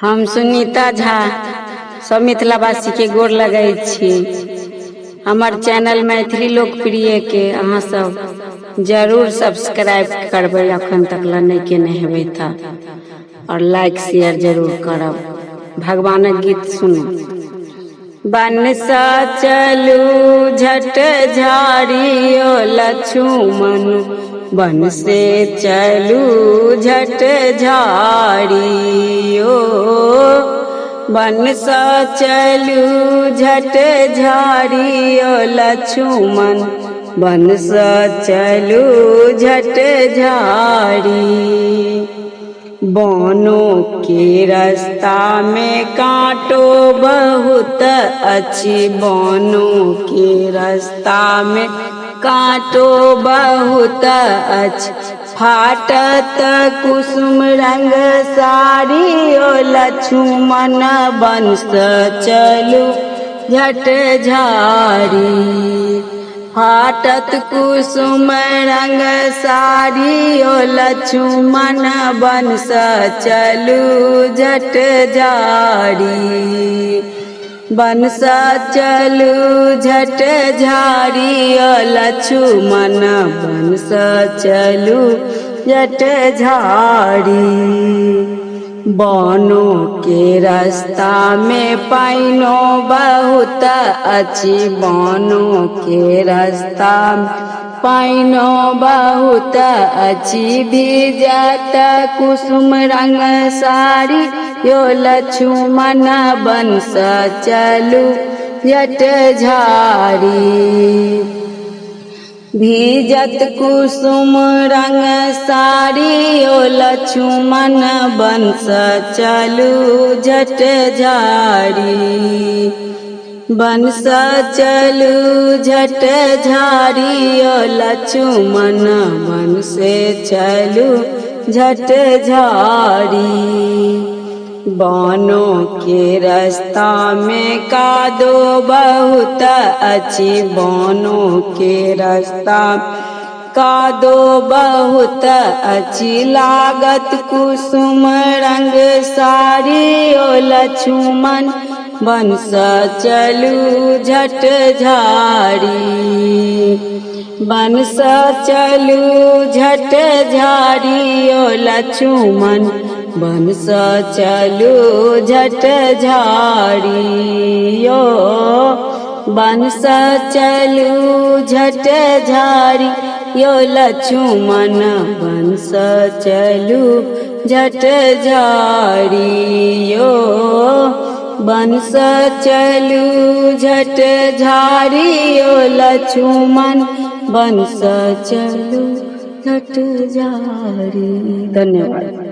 हम सुनीता झा सब मिथिलावासी के गोर लगै छी। हमार चैनल मैथिली लोकप्रिय के अहाँ सब जरूर सब्सक्राइब करबै, अखन तक नहीं केने हेबै त, और लाइक शेयर जरूर करब। भगवानक गीत सुनू। बन सा चलू झट झाड़ियो लक्ष्मण, बन से चलू झट झाड़ियो, बन सा चलू झट झाड़ियो लक्ष्मण, बन सा चलू झट झाड़ी। बनों के रास्ता में कांटो बहुत अच्छी, बनों के रास्ता में कांटो बहुत अच्छी, फाटत कुसुम रंग साड़ी ओ लक्ष्मण, बन सा चलू झट झाड़ी। फाटत कुसुम रंग साड़ी ओ लक्ष्मण, बन सा चलू झट झाड़ी। बन सा चलू झट झाड़ी ओ लक्ष्मण, बन सा चलू झट झाड़ी। बनों के रास्ता में पाइनो बहुत अच्छी, बनों के रास्ता में पाइनो बहुत अच्छी, भीजत कुसुम रंग साड़ी यो लक्ष्मण, बन सा चलू झट झाड़ी। भीजत कुसुम रंग साड़ी ओ लक्ष्मण, बन सा चलू झट झाड़ी। बन सा चलू झट झाड़ी ओ लक्ष्मण, बन से चलू झट झाड़ी। बनों के रास्ता में कादो बहुत अच्छी, बनों के रास्ता कादो बहुत अच्छी, लागत कुसुम रंग साड़ी ओ लक्ष्मण, बन सा चलू झट झाड़ी। बन सा चलू झट झाड़ी ओ लक्ष्मण, बन सा चलू झट झाड़ियो, बन सा चलू झट झाड़ी यो लक्ष्मण, बन सा चलू झट झाड़ियो, बन सा चलू झट झाड़ियो लक्ष्मण, बन सा चलू झट झाड़ी। धन्यवाद।